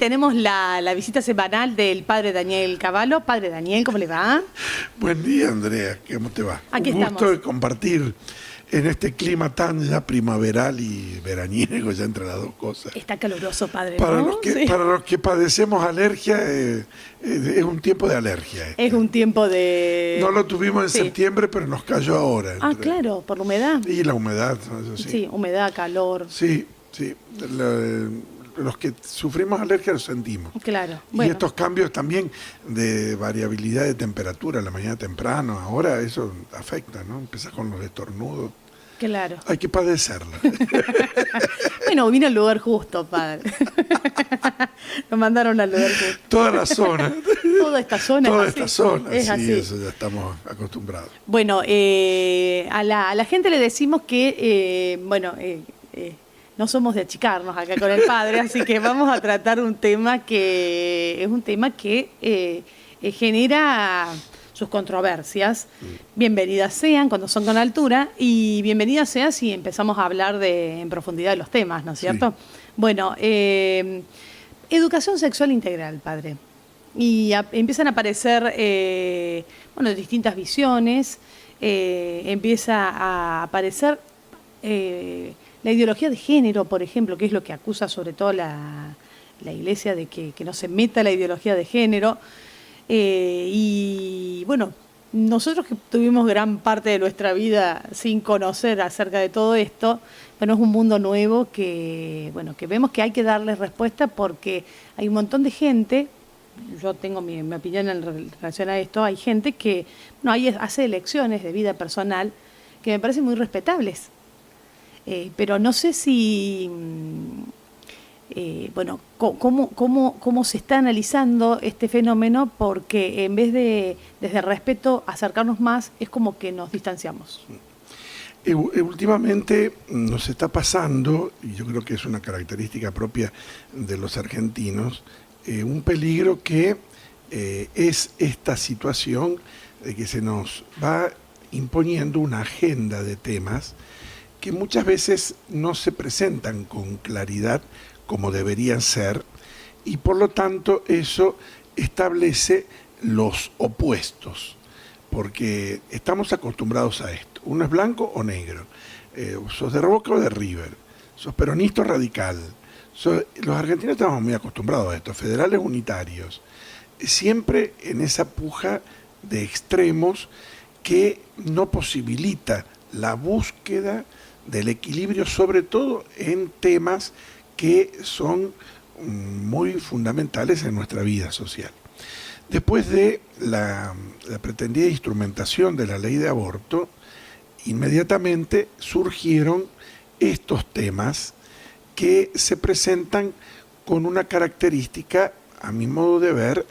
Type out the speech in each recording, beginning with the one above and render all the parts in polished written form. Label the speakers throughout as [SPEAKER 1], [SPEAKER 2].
[SPEAKER 1] tenemos la visita semanal del padre Daniel Cavallo. Padre Daniel, ¿cómo le va?
[SPEAKER 2] Buen día, Andrea, ¿cómo te va?
[SPEAKER 1] Aquí
[SPEAKER 2] Un gusto
[SPEAKER 1] estamos.
[SPEAKER 2] de compartir en este clima tan ya primaveral y veraniego, ya entre las dos cosas.
[SPEAKER 1] Está caluroso, padre,
[SPEAKER 2] Para,
[SPEAKER 1] ¿no?
[SPEAKER 2] los que,
[SPEAKER 1] Sí.
[SPEAKER 2] para los que padecemos alergia, es un tiempo de alergia.
[SPEAKER 1] Es un tiemmo de...
[SPEAKER 2] No lo tuvimos en
[SPEAKER 1] Sí.
[SPEAKER 2] septiembre, pero nos cayó ahora.
[SPEAKER 1] Ah, claro, por la humedad.
[SPEAKER 2] Y la humedad, eso sí.
[SPEAKER 1] Sí, humedad, calor.
[SPEAKER 2] Sí, sí. Los que sufrimos alergia lo sentimos.
[SPEAKER 1] Claro.
[SPEAKER 2] Y
[SPEAKER 1] Bueno,
[SPEAKER 2] estos cambios también de variabilidad de temperatura, en la mañana temprano, ahora eso afecta, ¿no? Empezás con los estornudos.
[SPEAKER 1] claro.
[SPEAKER 2] Hay que padecerla.
[SPEAKER 1] Bueno, vino al lugar justo, padre. Lo mandaron al lugar justo.
[SPEAKER 2] Toda la zona.
[SPEAKER 1] Toda esta zona
[SPEAKER 2] Toda
[SPEAKER 1] es así.
[SPEAKER 2] esta zona,
[SPEAKER 1] Es
[SPEAKER 2] sí,
[SPEAKER 1] así.
[SPEAKER 2] eso ya estamos acostumbrados.
[SPEAKER 1] Bueno, a la gente le decimos que, no somos de achicarnos acá con el padre, así que vamos a tratar un tema que es un tema que genera sus controversias. Bienvenidas sean cuando son con altura y bienvenidas sean si empezamos a hablar en profundidad de los temas, ¿no es cierto?
[SPEAKER 2] Sí.
[SPEAKER 1] Bueno, educación sexual integral, padre. Y empiezan a aparecer distintas visiones, empieza a aparecer la ideología de género, por ejemplo, que es lo que acusa sobre todo la Iglesia de que no se meta la ideología de género. Y bueno, nosotros que tuvimos gran parte de nuestra vida sin conocer acerca de todo esto, bueno, es un mundo nuevo que vemos que hay que darle respuesta porque hay un montón de gente. Yo tengo mi opinión en relación a esto. Hay gente que hace elecciones de vida personal que me parecen muy respetables. Pero no sé si, cómo se está analizando este fenómeno, porque en vez de, desde el respeto, acercarnos más, es como que nos distanciamos.
[SPEAKER 2] Últimamente nos está pasando, y yo creo que es una característica propia de los argentinos, un peligro que es esta situación de que se nos va imponiendo una agenda de temas que muchas veces no se presentan con claridad como deberían ser, y por lo tanto eso establece los opuestos, porque estamos acostumbrados a esto. Uno es blanco o negro, sos de Boca o de River, sos peronista o radical. Los argentinos estamos muy acostumbrados a esto, federales unitarios, siempre en esa puja de extremos que no posibilita la búsqueda del equilibrio, sobre todo en temas que son muy fundamentales en nuestra vida social. Después de la pretendida instrumentación de la ley de aborto, inmediatamente surgieron estos temas que se presentan con una característica, a mi modo de ver,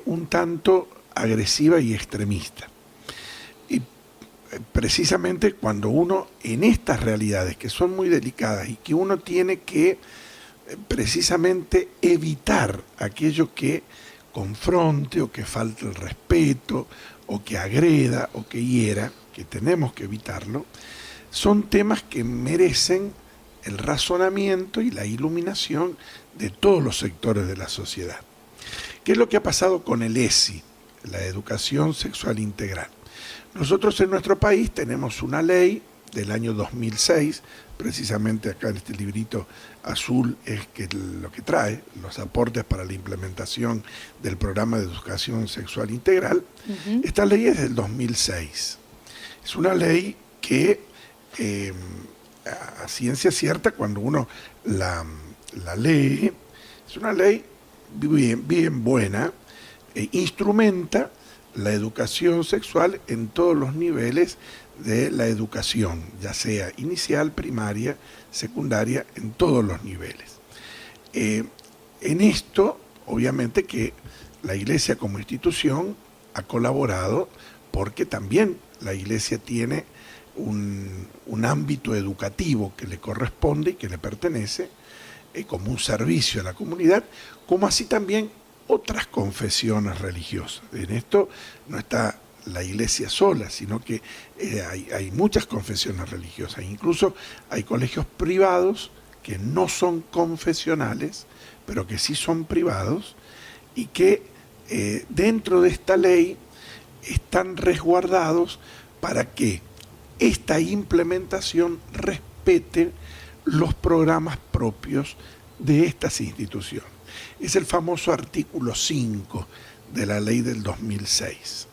[SPEAKER 2] un tanto agresiva y extremista. Y precisamente cuando uno, en estas realidades que son muy delicadas y que uno tiene que precisamente evitar aquello que confronte o que falte el respeto o que agreda o que hiera, que tenemos que evitarlo, son temas que merecen el razonamiento y la iluminación de todos los sectores de la sociedad. ¿Qué es lo que ha pasado con el ESI, la educación sexual integral? Nosotros en nuestro país tenemos una ley del año 2006, precisamente acá en este librito azul es lo que trae, los aportes para la implementación del programa de educación sexual integral. Uh-huh. Esta ley es del 2006. Es una ley que, a ciencia cierta, cuando uno la lee, es una ley bien buena, instrumenta la educación sexual en todos los niveles de la educación, ya sea inicial, primaria, secundaria, en todos los niveles. En esto, obviamente que la Iglesia como institución ha colaborado porque también la Iglesia tiene un ámbito educativo que le corresponde y que le pertenece como un servicio a la comunidad, como así también otras confesiones religiosas. En esto no está la Iglesia sola, sino que hay muchas confesiones religiosas. Incluso hay colegios privados que no son confesionales, pero que sí son privados, y que dentro de esta ley están resguardados para que esta implementación respete los programas propios de estas instituciones. Es el famoso artículo 5 de la ley del 2006.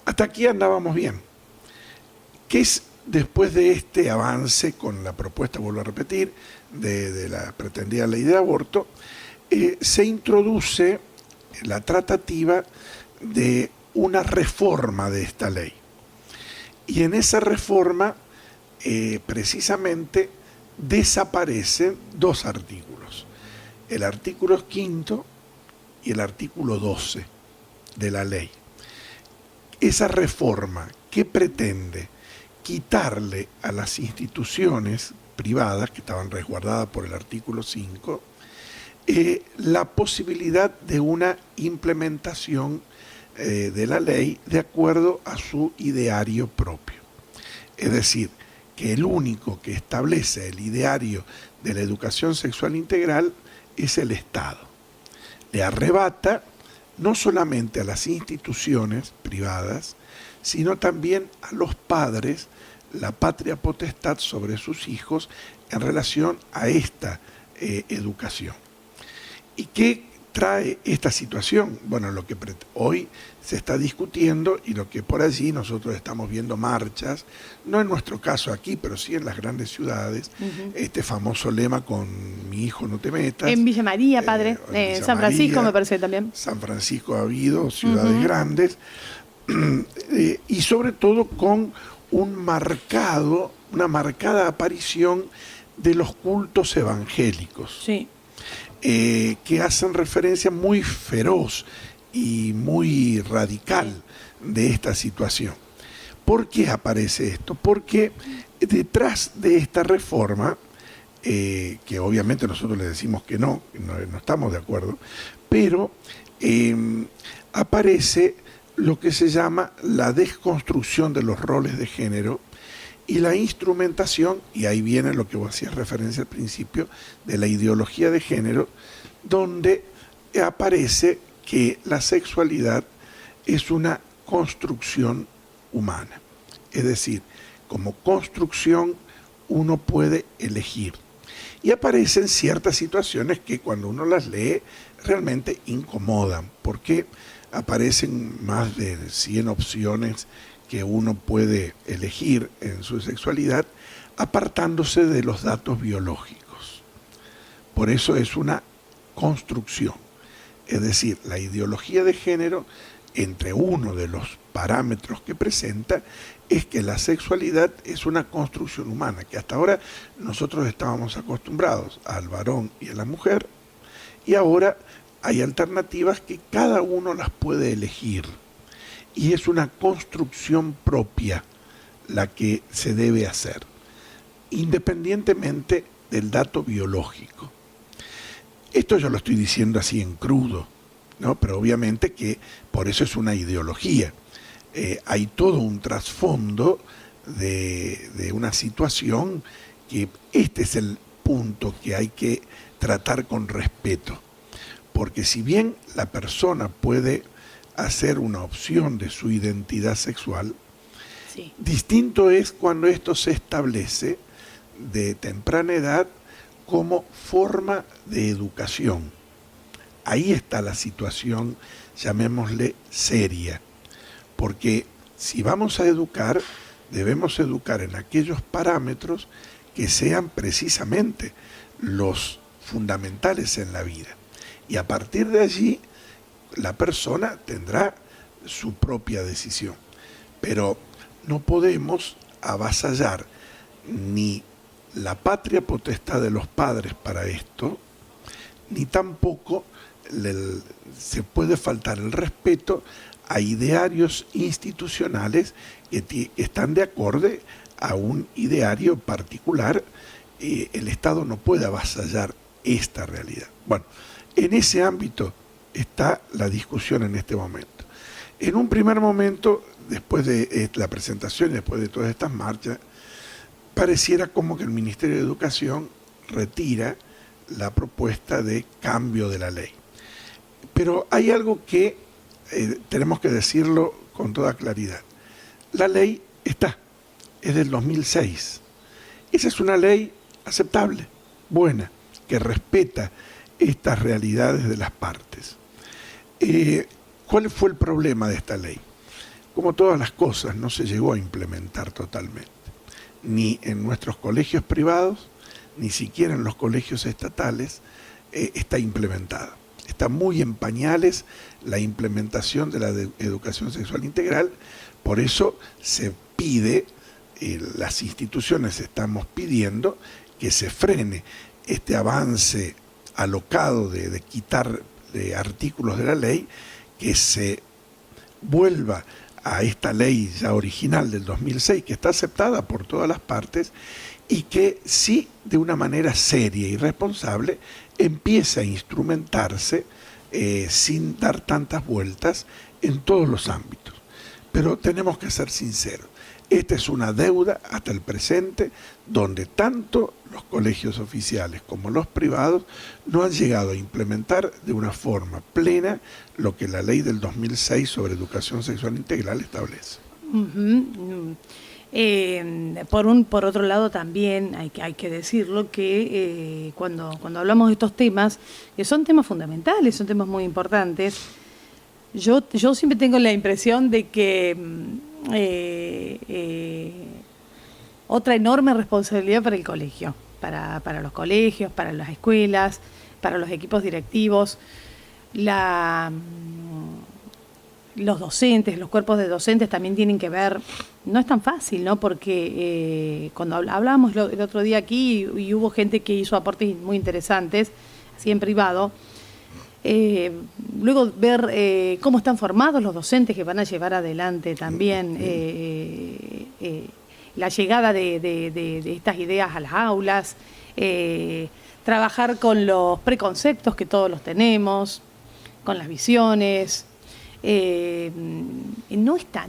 [SPEAKER 2] Hasta aquí andábamos bien. ¿Qué es después de este avance con la propuesta, vuelvo a repetir, de la pretendida ley de aborto? Se introduce la tratativa de una reforma de esta ley. Y en esa reforma, precisamente, desaparecen dos artículos. El artículo 5 y el artículo 12 de la ley. Esa reforma, ¿qué pretende? Quitarle a las instituciones privadas, que estaban resguardadas por el artículo 5, la posibilidad de una implementación de la ley de acuerdo a su ideario propio. Es decir, que el único que establece el ideario de la educación sexual integral es el Estado. Le arrebata no solamente a las instituciones privadas, sino también a los padres la patria potestad sobre sus hijos en relación a esta educación. ¿Y qué trae esta situación? Bueno, lo que hoy se está discutiendo y lo que por allí nosotros estamos viendo marchas, no en nuestro caso aquí, pero sí en las grandes ciudades, este famoso lema con mi hijo no te metas.
[SPEAKER 1] En Villa María, padre, en San Francisco
[SPEAKER 2] María,
[SPEAKER 1] me parece también.
[SPEAKER 2] San Francisco ha habido, ciudades grandes, y sobre todo con una marcada aparición de los cultos evangélicos.
[SPEAKER 1] Sí.
[SPEAKER 2] Que hacen referencia muy feroz y muy radical de esta situación. ¿Por qué aparece esto? Porque detrás de esta reforma, que obviamente nosotros le decimos que no estamos de acuerdo, pero aparece lo que se llama la desconstrucción de los roles de género y la instrumentación, y ahí viene lo que vos hacías referencia al principio, de la ideología de género, donde aparece que la sexualidad es una construcción humana. Es decir, como construcción uno puede elegir. Y aparecen ciertas situaciones que cuando uno las lee realmente incomodan, porque aparecen más de 100 opciones que uno puede elegir en su sexualidad, apartándose de los datos biológicos. Por eso es una construcción. Es decir, la ideología de género, entre uno de los parámetros que presenta, es que la sexualidad es una construcción humana, que hasta ahora nosotros estábamos acostumbrados al varón y a la mujer, y ahora hay alternativas que cada uno las puede elegir. Y es una construcción propia la que se debe hacer, independientemente del dato biológico. Esto yo lo estoy diciendo así en crudo, ¿no? Pero obviamente que por eso es una ideología. Hay todo un trasfondo de una situación que este es el punto que hay que tratar con respeto. Porque si bien la persona puede hacer una opción de su identidad sexual,
[SPEAKER 1] sí,
[SPEAKER 2] distinto es cuando esto se establece de temprana edad como forma de educación. Ahí está la situación, llamémosle seria, porque si vamos a educar, debemos educar en aquellos parámetros que sean precisamente los fundamentales en la vida. Y a partir de allí, la persona tendrá su propia decisión. Pero no podemos avasallar ni la patria potestad de los padres para esto, ni tampoco se puede faltar el respeto a idearios institucionales que están de acorde a un ideario particular. El Estado no puede avasallar esta realidad. Bueno, en ese ámbito está la discusión en este momento. En un primer momento, después de la presentación y después de todas estas marchas, pareciera como que el Ministerio de Educación retira la propuesta de cambio de la ley. Pero hay algo que tenemos que decirlo con toda claridad. La ley está, es del 2006. Esa es una ley aceptable, buena, que respeta estas realidades de las partes. ¿Cuál fue el problema de esta ley? Como todas las cosas, no se llegó a implementar totalmente, ni en nuestros colegios privados, ni siquiera en los colegios estatales está implementada. Está muy en pañales la implementación de la educación sexual integral, por eso se pide, las instituciones estamos pidiendo que se frene este avance alocado de quitar artículos de la ley, que se vuelva a esta ley ya original del 2006, que está aceptada por todas las partes, y que sí, de una manera seria y responsable, empiece a instrumentarse sin dar tantas vueltas en todos los ámbitos. Pero tenemos que ser sinceros, esta es una deuda hasta el presente, donde tanto los colegios oficiales como los privados no han llegado a implementar de una forma plena lo que la ley del 2006 sobre educación sexual integral establece.
[SPEAKER 1] Por otro lado también hay que decirlo que cuando hablamos de estos temas, que son temas fundamentales, son temas muy importantes, yo siempre tengo la impresión de que otra enorme responsabilidad para el colegio, para los colegios, para las escuelas, para los equipos directivos, los docentes, los cuerpos de docentes también tienen que ver. No es tan fácil, ¿no? Porque cuando hablábamos el otro día aquí y hubo gente que hizo aportes muy interesantes, así en privado, luego ver cómo están formados los docentes que van a llevar adelante también la llegada de estas ideas a las aulas, trabajar con los preconceptos que todos los tenemos, con las visiones.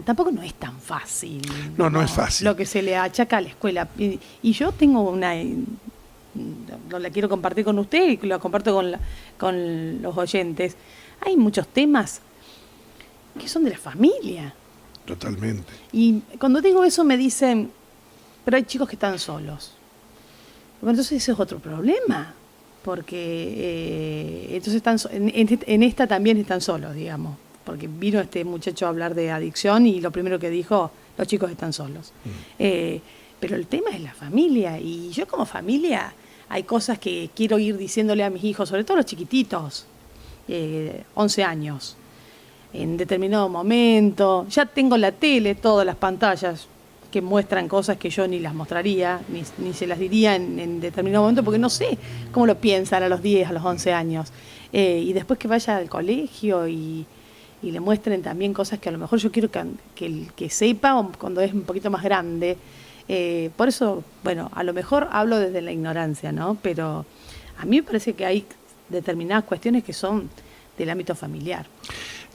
[SPEAKER 1] Tampoco no es tan fácil.
[SPEAKER 2] No es fácil.
[SPEAKER 1] Lo que se le achaca a la escuela. Y yo tengo no la quiero compartir con usted y la comparto con los oyentes. Hay muchos temas que son de la familia.
[SPEAKER 2] Totalmente.
[SPEAKER 1] Y cuando digo eso me dicen, pero hay chicos que están solos. Bueno, entonces ese es otro problema. Porque entonces en esta también están solos, digamos. Porque vino este muchacho a hablar de adicción y lo primero que dijo, los chicos están solos. Pero el tema es la familia, y yo como familia hay cosas que quiero ir diciéndole a mis hijos, sobre todo los chiquititos, 11 años, en determinado momento. Ya tengo la tele, todas las pantallas que muestran cosas que yo ni las mostraría, ni se las diría en determinado momento, porque no sé cómo lo piensan a los 10, a los 11 años. Y después que vaya al colegio y le muestren también cosas que a lo mejor yo quiero que sepa cuando es un poquito más grande. Por eso, bueno, a lo mejor hablo desde la ignorancia, ¿no? Pero a mí me parece que hay determinadas cuestiones que son del ámbito familiar.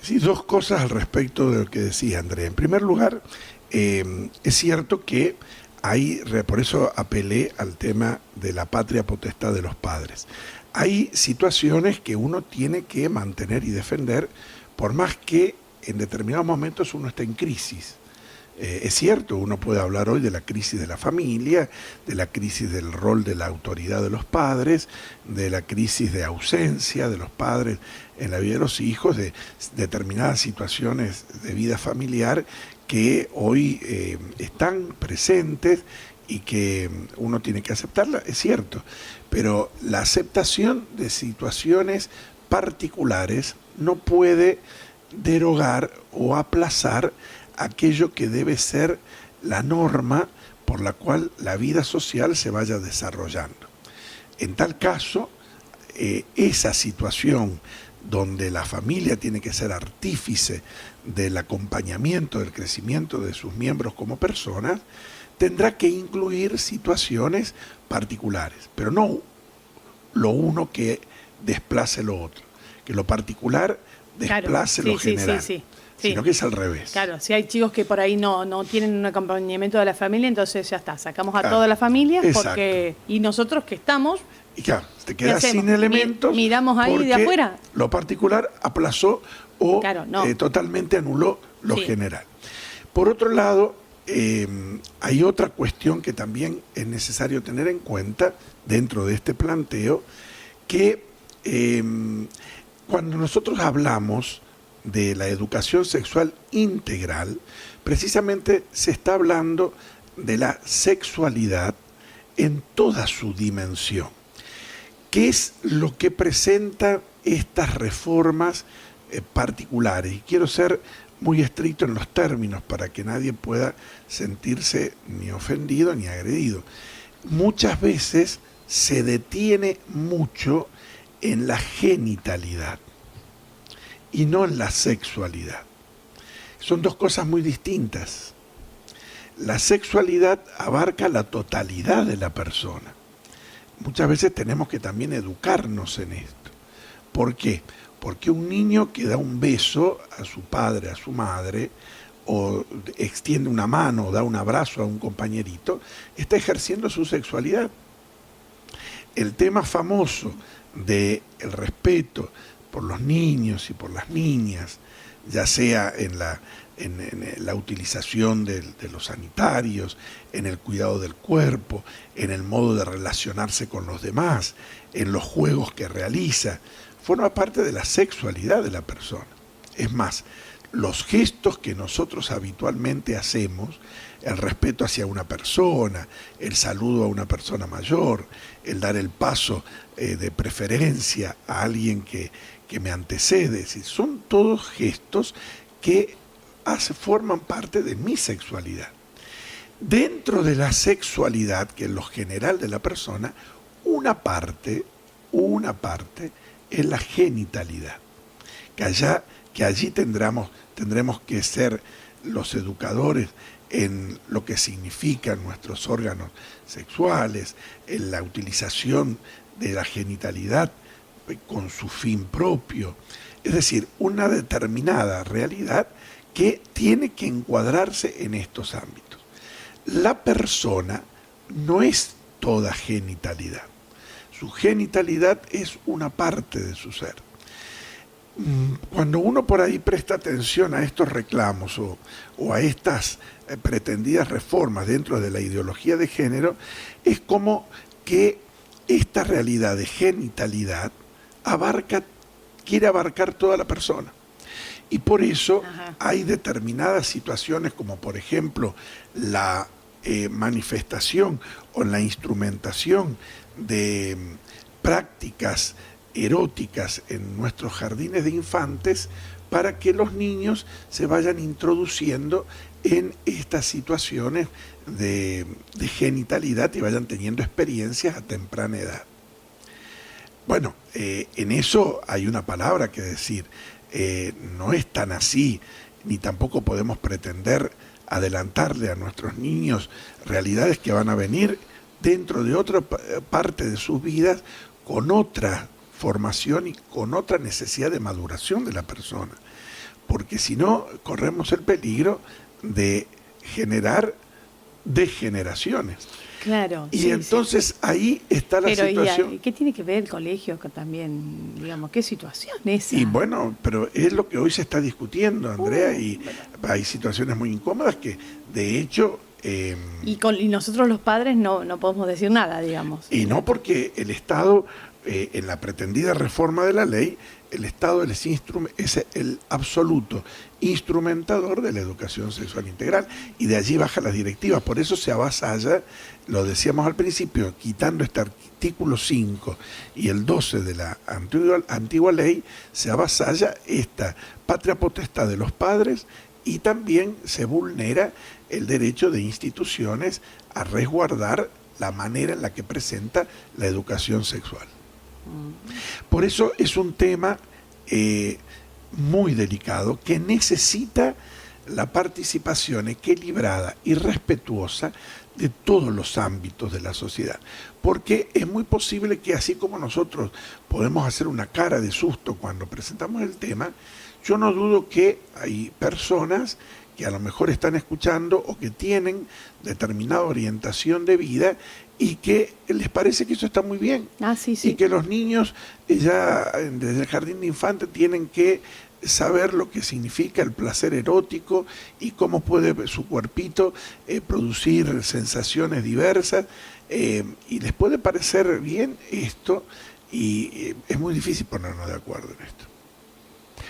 [SPEAKER 2] Sí, dos cosas al respecto de lo que decía Andrea. En primer lugar, es cierto que por eso apelé al tema de la patria potestad de los padres. Hay situaciones que uno tiene que mantener y defender, por más que en determinados momentos uno está en crisis. Es cierto, uno puede hablar hoy de la crisis de la familia, de la crisis del rol de la autoridad de los padres, de la crisis de ausencia de los padres en la vida de los hijos, de determinadas situaciones de vida familiar que hoy están presentes y que uno tiene que aceptarla, es cierto, pero la aceptación de situaciones particulares no puede derogar o aplazar aquello que debe ser la norma por la cual la vida social se vaya desarrollando. En tal caso, esa situación donde la familia tiene que ser artífice del acompañamiento, del crecimiento de sus miembros como personas, tendrá que incluir situaciones particulares, pero no lo uno que desplace lo otro, que lo particular desplace lo general, sino que es al revés.
[SPEAKER 1] Claro, si hay chicos que por ahí no tienen un acompañamiento de la familia, entonces ya está, sacamos a toda la familia, porque y nosotros que estamos...
[SPEAKER 2] Y claro, te quedas sin elementos.
[SPEAKER 1] Miramos ahí de afuera.
[SPEAKER 2] Lo particular aplazó o totalmente anuló lo general. Por otro lado, hay otra cuestión que también es necesario tener en cuenta dentro de este planteo, que cuando nosotros hablamos de la educación sexual integral, precisamente se está hablando de la sexualidad en toda su dimensión. ¿Qué es lo que presenta estas reformas particulares? Y quiero ser muy estricto en los términos para que nadie pueda sentirse ni ofendido ni agredido. Muchas veces se detiene mucho en la genitalidad y no en la sexualidad. Son dos cosas muy distintas. La sexualidad abarca la totalidad de la persona. Muchas veces tenemos que también educarnos en esto. ¿Por qué? Porque un niño que da un beso a su padre, a su madre, o extiende una mano o da un abrazo a un compañerito, está ejerciendo su sexualidad. El tema famoso del respeto por los niños y por las niñas, ya sea en la utilización de los sanitarios, en el cuidado del cuerpo, en el modo de relacionarse con los demás, en los juegos que realiza, forma parte de la sexualidad de la persona. Es más, los gestos que nosotros habitualmente hacemos, el respeto hacia una persona, el saludo a una persona mayor, el dar el paso de preferencia a alguien que me antecede, son todos gestos que forman parte de mi sexualidad. Dentro de la sexualidad, que es lo general de la persona, una parte es la genitalidad, que allí tendremos que ser los educadores en lo que significan nuestros órganos sexuales, en la utilización de la genitalidad con su fin propio, es decir, una determinada realidad que tiene que encuadrarse en estos ámbitos. La persona no es toda genitalidad. Su genitalidad es una parte de su ser. Cuando uno por ahí presta atención a estos reclamos o a estas pretendidas reformas dentro de la ideología de género, es como que esta realidad de genitalidad quiere abarcar toda la persona. Y por eso hay determinadas situaciones como por ejemplo la manifestación o la instrumentación de prácticas eróticas en nuestros jardines de infantes para que los niños se vayan introduciendo en estas situaciones de genitalidad y vayan teniendo experiencias a temprana edad. Bueno, en eso hay una palabra que decir. No es tan así, ni tampoco podemos pretender adelantarle a nuestros niños realidades que van a venir dentro de otra parte de sus vidas con otra formación y con otra necesidad de maduración de la persona, porque si no corremos el peligro de generar degeneraciones.
[SPEAKER 1] Claro.
[SPEAKER 2] Y entonces ahí está la situación.
[SPEAKER 1] ¿Y qué tiene que ver el colegio también? Digamos, ¿qué situación es esa?
[SPEAKER 2] Y bueno, pero es lo que hoy se está discutiendo, Andrea, y hay situaciones muy incómodas que, de hecho...
[SPEAKER 1] Y nosotros los padres no podemos decir nada, digamos.
[SPEAKER 2] Y no porque el Estado, en la pretendida reforma de la ley, el Estado es el absoluto instrumentador de la educación sexual integral y de allí baja las directivas. Por eso se avasalla, lo decíamos al principio, quitando este artículo 5 y el 12 de la antigua ley, se avasalla esta patria potestad de los padres y también se vulnera el derecho de instituciones a resguardar la manera en la que presenta la educación sexual. Por eso es un tema muy delicado que necesita la participación equilibrada y respetuosa de todos los ámbitos de la sociedad. Porque es muy posible que así como nosotros podemos hacer una cara de susto cuando presentamos el tema, yo no dudo que hay personas que a lo mejor están escuchando o que tienen determinada orientación de vida y que les parece que eso está muy bien.
[SPEAKER 1] Sí.
[SPEAKER 2] Y que los niños ya desde el jardín de infantes tienen que saber lo que significa el placer erótico y cómo puede su cuerpito producir sensaciones diversas, y les puede parecer bien esto, y es muy difícil ponernos de acuerdo en esto.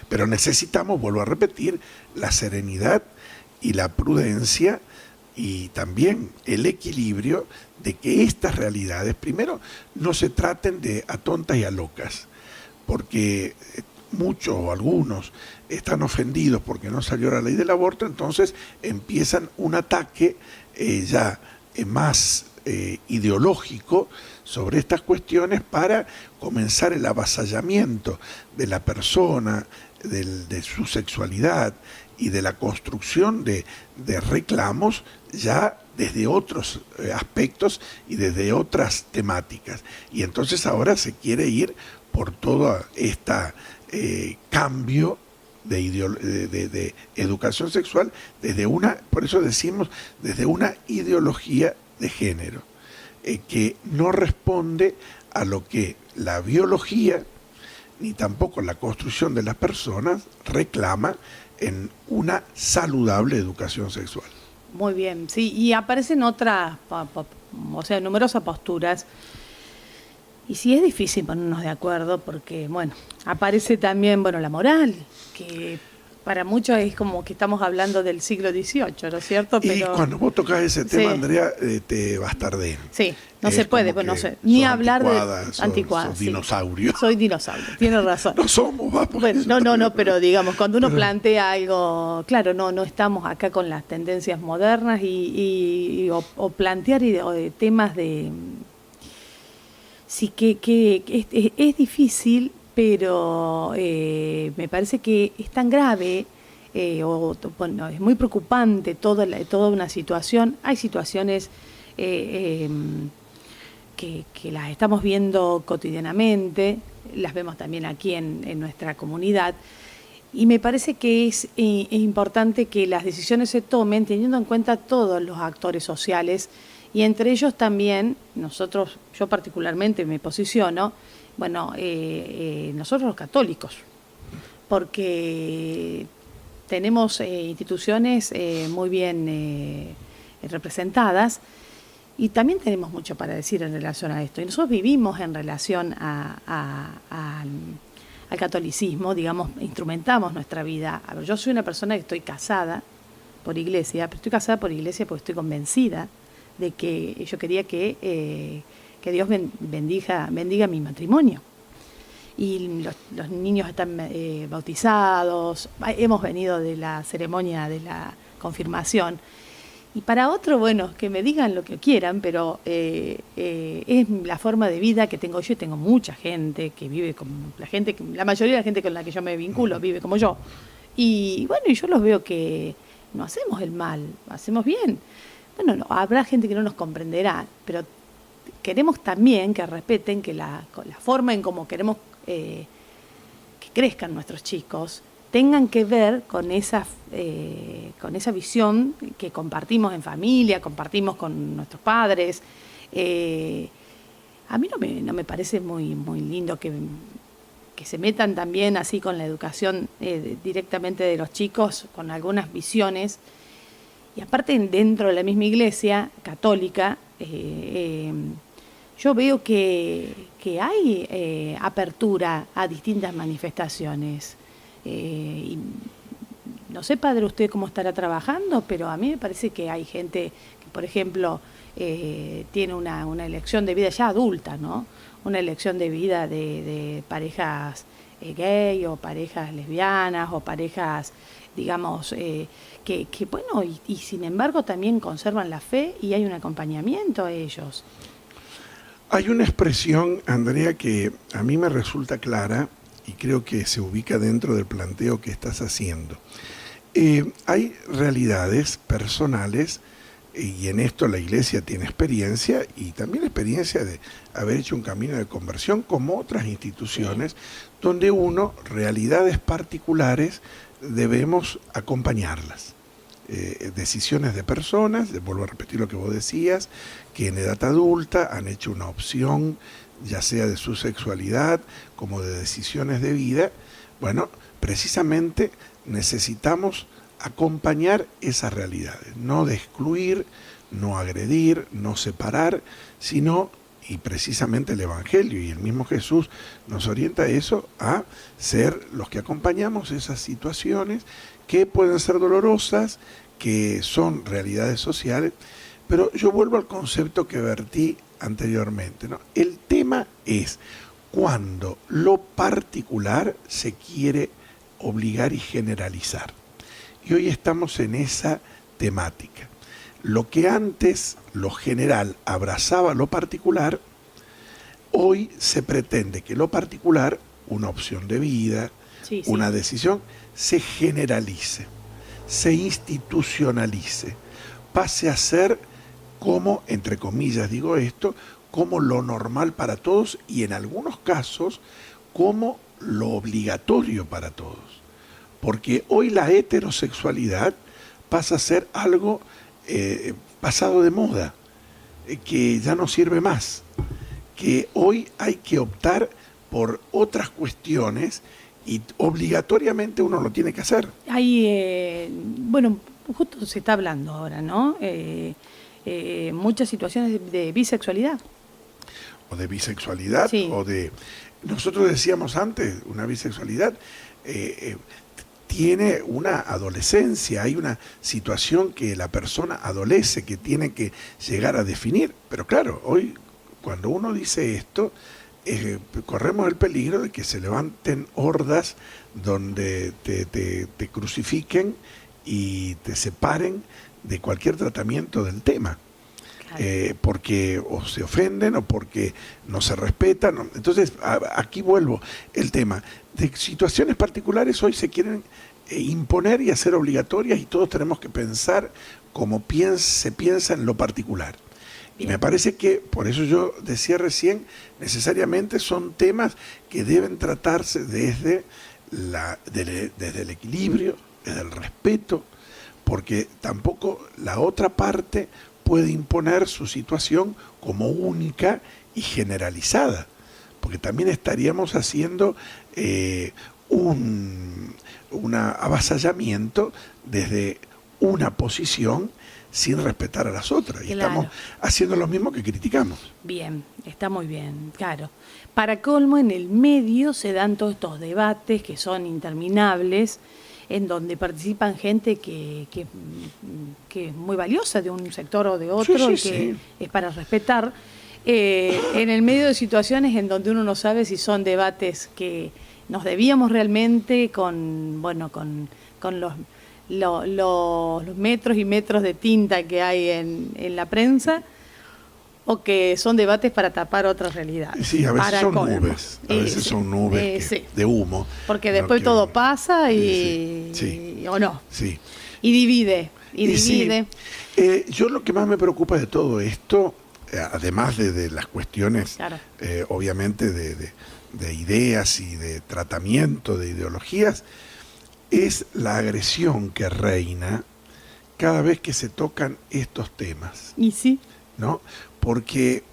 [SPEAKER 2] Pero necesitamos, vuelvo a repetir, la serenidad y la prudencia y también el equilibrio de que estas realidades, primero, no se traten de a tontas y a locas, porque muchos o algunos están ofendidos porque no salió la ley del aborto, entonces empiezan un ataque ya más ideológico sobre estas cuestiones para comenzar el avasallamiento de la persona, de su sexualidad y de la construcción de reclamos ya desde otros aspectos y desde otras temáticas. Y entonces ahora se quiere ir por todo este cambio de educación sexual desde por eso decimos, desde una ideología de género, que no responde a lo que la biología ni tampoco la construcción de las personas reclama en una saludable educación sexual.
[SPEAKER 1] Muy bien, sí, y aparecen otras, numerosas posturas. Y sí es difícil ponernos de acuerdo porque, aparece también, la moral, que para muchos es como que estamos hablando del siglo XVIII, ¿no es cierto?
[SPEAKER 2] Pero, y cuando vos tocás ese tema, sí, Andrea, te bastardean.
[SPEAKER 1] Sí, no se puede, ni hablar de
[SPEAKER 2] anticuada. Sos dinosaurio.
[SPEAKER 1] Soy dinosaurio, tienes razón.
[SPEAKER 2] No somos,
[SPEAKER 1] no, pero digamos, cuando uno plantea algo, claro, no estamos acá con las tendencias modernas o plantear temas de... Sí, que es difícil, pero me parece que es tan grave, es muy preocupante toda una situación. Hay situaciones que las estamos viendo cotidianamente, las vemos también aquí en nuestra comunidad, y me parece que es importante que las decisiones se tomen teniendo en cuenta todos los actores sociales. Y entre ellos también, yo particularmente me posiciono, nosotros los católicos, porque tenemos instituciones muy bien representadas y también tenemos mucho para decir en relación a esto. Y nosotros vivimos en relación al catolicismo, digamos, instrumentamos nuestra vida. A ver, yo soy una persona que estoy casada por iglesia, pero estoy casada por iglesia porque estoy convencida de que yo quería que Dios bendiga mi matrimonio. Y los niños están bautizados, hemos venido de la ceremonia de la confirmación. Y para otro, que me digan lo que quieran, pero es la forma de vida que tengo yo, y tengo mucha gente que vive como la mayoría de la gente con la que yo me vinculo vive como yo. Y y yo los veo que no hacemos el mal, hacemos bien. Habrá gente que no nos comprenderá, pero queremos también que respeten que la forma en cómo queremos que crezcan nuestros chicos tengan que ver con esa visión que compartimos en familia, compartimos con nuestros padres. A mí no me parece muy, muy lindo que se metan también así con la educación directamente de los chicos, con algunas visiones. Y aparte, dentro de la misma iglesia católica, yo veo que hay apertura a distintas manifestaciones. Y no sé, padre, usted cómo estará trabajando, pero a mí me parece que hay gente que, por ejemplo, tiene una elección de vida ya adulta, ¿no? Una elección de vida de parejas gay o parejas lesbianas o parejas, digamos, y sin embargo también conservan la fe y hay un acompañamiento a ellos.
[SPEAKER 2] Hay una expresión, Andrea, que a mí me resulta clara y creo que se ubica dentro del planteo que estás haciendo. Hay realidades personales, y en esto la Iglesia tiene experiencia, y también experiencia de haber hecho un camino de conversión, como otras instituciones, donde realidades particulares, debemos acompañarlas. Decisiones de personas, vuelvo a repetir lo que vos decías, que en edad adulta han hecho una opción, ya sea de su sexualidad como de decisiones de vida. Bueno, precisamente necesitamos acompañar esas realidades, no de excluir, no agredir, no separar, sino, y precisamente el Evangelio y el mismo Jesús nos orienta a eso, a ser los que acompañamos esas situaciones que pueden ser dolorosas, que son realidades sociales. Pero yo vuelvo al concepto que vertí anteriormente, ¿no? El tema es cuando lo particular se quiere obligar y generalizar. Y hoy estamos en esa temática. Lo que antes, lo general, abrazaba lo particular, hoy se pretende que lo particular, una opción de vida, una decisión, se generalice, se institucionalice, pase a ser como, entre comillas digo esto, como lo normal para todos, y en algunos casos como lo obligatorio para todos. Porque hoy la heterosexualidad pasa a ser algo pasado de moda, que ya no sirve más, que hoy hay que optar por otras cuestiones y obligatoriamente uno lo tiene que hacer.
[SPEAKER 1] Hay, bueno, justo se está hablando ahora, ¿no? Muchas situaciones de bisexualidad.
[SPEAKER 2] O de bisexualidad,
[SPEAKER 1] sí.
[SPEAKER 2] O de... Nosotros decíamos antes, una bisexualidad tiene una adolescencia, hay una situación que la persona adolece, que tiene que llegar a definir. Pero claro, hoy cuando uno dice esto, corremos el peligro de que se levanten hordas donde te crucifiquen y te separen de cualquier tratamiento del tema. Porque o se ofenden o porque no se respetan. Entonces, aquí vuelvo el tema. De situaciones particulares hoy se quieren imponer y hacer obligatorias, y todos tenemos que pensar como se piensa en lo particular. Y me parece que, por eso yo decía recién, necesariamente son temas que deben tratarse desde el equilibrio, desde el respeto, porque tampoco la otra parte puede imponer su situación como única y generalizada, porque también estaríamos haciendo un avasallamiento desde una posición sin respetar a las otras. Y
[SPEAKER 1] claro,
[SPEAKER 2] estamos haciendo lo mismo que criticamos.
[SPEAKER 1] Bien, está muy bien, claro. Para colmo, en el medio se dan todos estos debates que son interminables, en donde participan gente que es muy valiosa de un sector o de otro, y que es para respetar, en el medio de situaciones en donde uno no sabe si son debates que nos debíamos realmente con los metros y metros de tinta que hay en la prensa, o que son debates para tapar otras realidades.
[SPEAKER 2] Sí, a veces son nubes, son nubes de humo.
[SPEAKER 1] Porque después todo pasa o no.
[SPEAKER 2] Sí.
[SPEAKER 1] Y divide.
[SPEAKER 2] Yo lo que más me preocupa de todo esto, además de las cuestiones, claro, obviamente de ideas y de tratamiento de ideologías, es la agresión que reina cada vez que se tocan estos temas.
[SPEAKER 1] Y sí.
[SPEAKER 2] ¿No? Porque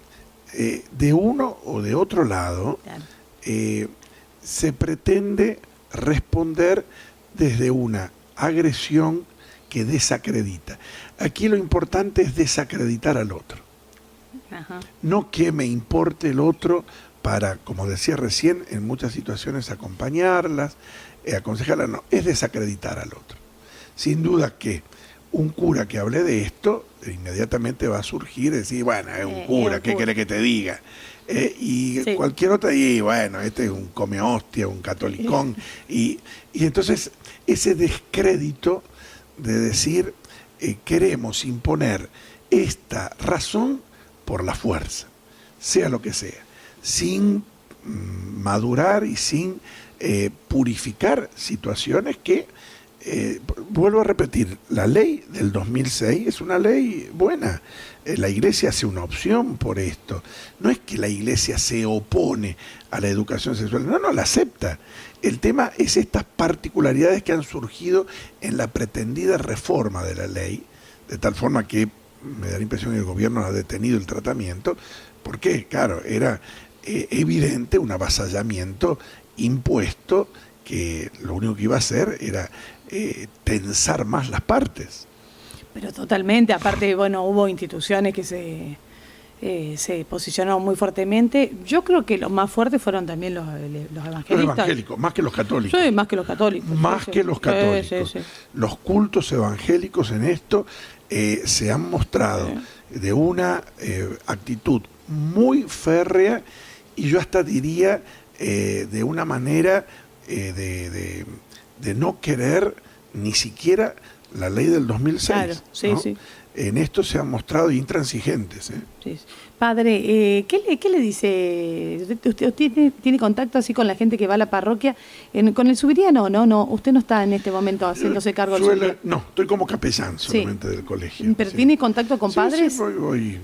[SPEAKER 2] de uno o de otro lado, claro, se pretende responder desde una agresión que desacredita. Aquí lo importante es desacreditar al otro. Ajá. No que me importe el otro para, como decía recién, en muchas situaciones acompañarlas, aconsejarlas, no, es desacreditar al otro. Sin duda que un cura que hable de esto, inmediatamente va a surgir y decir, bueno, es un cura, ¿qué querés que te diga? Y cualquier otra, y bueno, este es un come hostia, un catolicón. Y entonces ese descrédito de decir, queremos imponer esta razón por la fuerza, sea lo que sea, sin madurar y sin purificar situaciones que vuelvo a repetir, la ley del 2006 es una ley buena. La Iglesia hace una opción por esto. No es que la Iglesia se opone a la educación sexual, no, la acepta. El tema es estas particularidades que han surgido en la pretendida reforma de la ley, de tal forma que me da la impresión que el gobierno ha detenido el tratamiento, porque, claro, era evidente un avasallamiento impuesto que lo único que iba a hacer era tensar más las partes.
[SPEAKER 1] Pero totalmente, aparte, bueno, hubo instituciones que se posicionaron muy fuertemente. Yo creo que los más fuertes fueron también los evangelistas.
[SPEAKER 2] Los evangélicos, más que los católicos.
[SPEAKER 1] Sí, más que los católicos.
[SPEAKER 2] Más que los católicos.
[SPEAKER 1] Sí.
[SPEAKER 2] Los cultos evangélicos en esto se han mostrado de una actitud muy férrea y yo hasta diría de una manera de no querer ni siquiera la ley del 2006.
[SPEAKER 1] Claro, sí,
[SPEAKER 2] ¿no?
[SPEAKER 1] sí.
[SPEAKER 2] En esto se han mostrado intransigentes.
[SPEAKER 1] Sí. Padre, ¿qué le dice? ¿Usted tiene contacto así con la gente que va a la parroquia? ¿Con el subiriano? No, usted no está en este momento haciéndose cargo del subiriano.
[SPEAKER 2] No, estoy como capellán solamente del colegio.
[SPEAKER 1] ¿Pero tiene contacto con padres?
[SPEAKER 2] Sí, voy,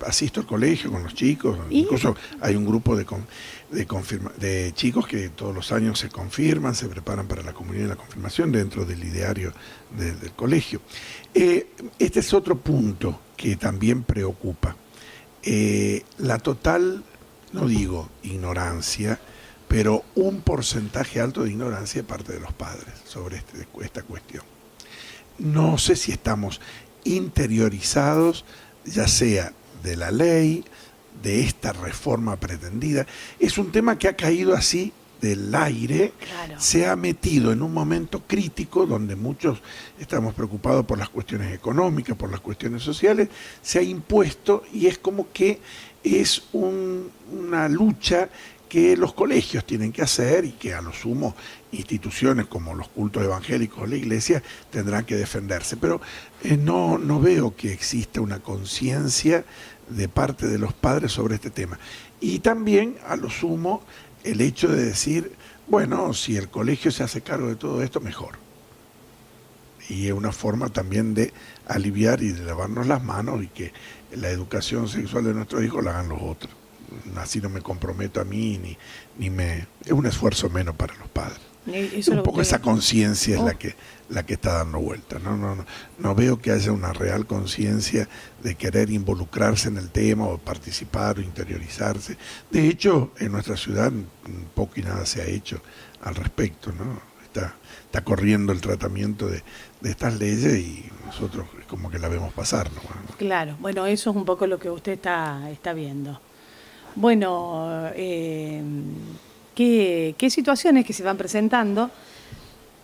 [SPEAKER 2] asisto al colegio con los chicos. Incluso hay un grupo de chicos que todos los años se confirman, se preparan para la comunión y la confirmación dentro del ideario del colegio. Este es otro punto que también preocupa. La total, no digo ignorancia, pero un porcentaje alto de ignorancia de parte de los padres sobre esta cuestión. No sé si estamos interiorizados, ya sea de la ley, de esta reforma pretendida. Es un tema que ha caído así del aire,
[SPEAKER 1] claro.
[SPEAKER 2] Se ha metido en un momento crítico donde muchos estamos preocupados por las cuestiones económicas, por las cuestiones sociales, se ha impuesto y es como que es una lucha que los colegios tienen que hacer y que a lo sumo instituciones como los cultos evangélicos o la Iglesia tendrán que defenderse. Pero no veo que exista una conciencia de parte de los padres sobre este tema. Y también, a lo sumo, el hecho de decir, bueno, si el colegio se hace cargo de todo esto, mejor. Y es una forma también de aliviar y de lavarnos las manos y que la educación sexual de nuestros hijos la hagan los otros. Así no me comprometo a mí, es un esfuerzo menos para los padres. Un poco esa conciencia es la que está dando vuelta. No veo que haya una real conciencia de querer involucrarse en el tema o participar o interiorizarse. De hecho, en nuestra ciudad poco y nada se ha hecho al respecto, ¿no? Está corriendo el tratamiento de estas leyes y nosotros es como que la vemos pasar, ¿no?
[SPEAKER 1] Claro, bueno, eso es un poco lo que usted está viendo. Bueno, ¿qué situaciones que se van presentando?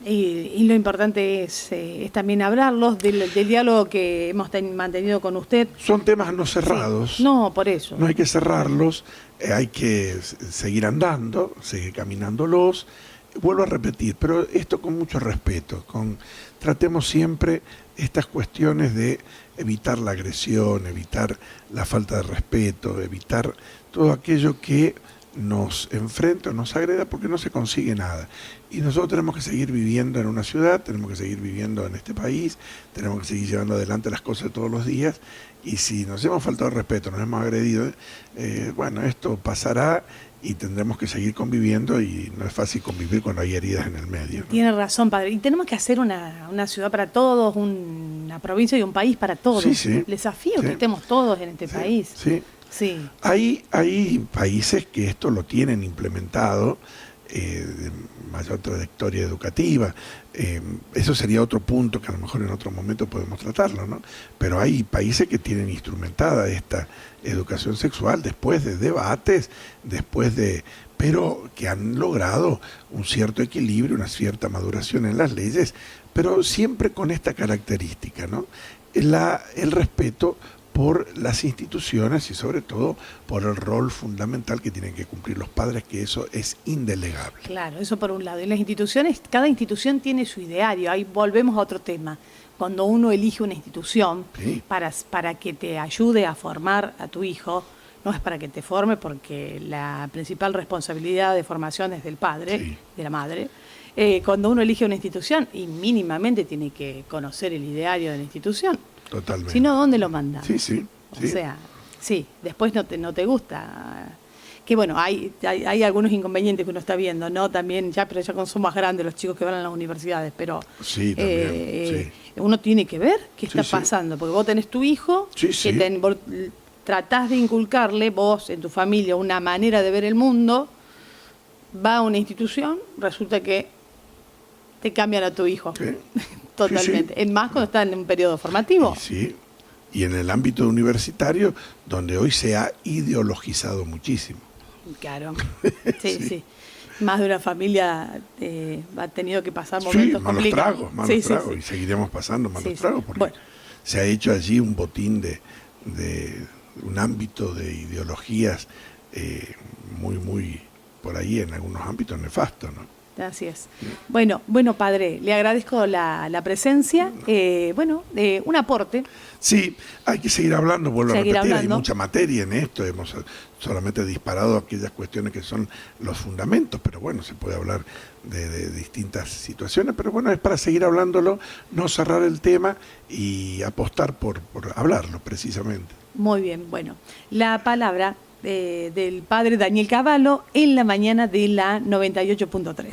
[SPEAKER 1] Y lo importante es también hablarlos del diálogo que hemos mantenido con usted.
[SPEAKER 2] Son temas no cerrados.
[SPEAKER 1] Sí. No, por eso.
[SPEAKER 2] No hay que cerrarlos, hay que seguir andando, seguir caminándolos. Vuelvo a repetir, pero esto con mucho respeto. Tratemos siempre estas cuestiones de evitar la agresión, evitar la falta de respeto, evitar todo aquello que nos enfrenta o nos agreda porque no se consigue nada. Y nosotros tenemos que seguir viviendo en una ciudad, tenemos que seguir viviendo en este país, tenemos que seguir llevando adelante las cosas de todos los días y si nos hemos faltado el respeto, nos hemos agredido, bueno, esto pasará y tendremos que seguir conviviendo y no es fácil convivir cuando hay heridas en el medio, ¿no?
[SPEAKER 1] Tiene razón, padre. Y tenemos que hacer una ciudad para todos, una provincia y un país para todos.
[SPEAKER 2] Sí, sí.
[SPEAKER 1] El desafío que estemos todos en este país.
[SPEAKER 2] Sí.
[SPEAKER 1] Sí.
[SPEAKER 2] Hay países que esto lo tienen implementado de mayor trayectoria educativa. Eso sería otro punto que a lo mejor en otro momento podemos tratarlo, ¿no? Pero hay países que tienen instrumentada esta educación sexual después de debates, pero que han logrado un cierto equilibrio, una cierta maduración en las leyes, pero siempre con esta característica, ¿no? El respeto por las instituciones y sobre todo por el rol fundamental que tienen que cumplir los padres, que eso es indelegable.
[SPEAKER 1] Claro, eso por un lado. Y las instituciones, cada institución tiene su ideario. Ahí volvemos a otro tema. Cuando uno elige una institución
[SPEAKER 2] Sí.
[SPEAKER 1] para que te ayude a formar a tu hijo, no es para que te forme porque la principal responsabilidad de formación es del padre,
[SPEAKER 2] Sí.
[SPEAKER 1] de la madre. cuando uno elige una institución, y mínimamente tiene que conocer el ideario de la institución.
[SPEAKER 2] Totalmente.
[SPEAKER 1] Si no, ¿dónde lo mandan?
[SPEAKER 2] Sí, sí.
[SPEAKER 1] O sea, sí, después no te gusta. Que bueno, hay algunos inconvenientes que uno está viendo, ¿no? También, pero ya son más grandes los chicos que van a las universidades, pero
[SPEAKER 2] sí, también,
[SPEAKER 1] uno tiene que ver qué está
[SPEAKER 2] sí.
[SPEAKER 1] pasando, porque vos tenés tu hijo, vos tratás de inculcarle vos en tu familia una manera de ver el mundo, va a una institución, resulta que te cambian a tu hijo.
[SPEAKER 2] Sí.
[SPEAKER 1] Totalmente. Es más cuando está en un periodo formativo.
[SPEAKER 2] Sí. Y en el ámbito universitario, donde hoy se ha ideologizado muchísimo.
[SPEAKER 1] Claro. Sí. Más de una familia ha tenido que pasar momentos complicados.
[SPEAKER 2] Malos tragos. Y seguiremos pasando malos tragos, porque se ha hecho allí un botín de un ámbito de ideologías muy por ahí, en algunos ámbitos nefastos, ¿no?
[SPEAKER 1] Así es. Bueno, padre, le agradezco la presencia. Un aporte.
[SPEAKER 2] Sí, hay que seguir hablando, vuelvo a repetir, hay mucha materia en esto, hemos solamente disparado aquellas cuestiones que son los fundamentos, pero bueno, se puede hablar de distintas situaciones, pero bueno, es para seguir hablándolo, no cerrar el tema y apostar por hablarlo precisamente.
[SPEAKER 1] Muy bien, bueno, la palabra del padre Daniel Cavallo en la mañana de la 98.3.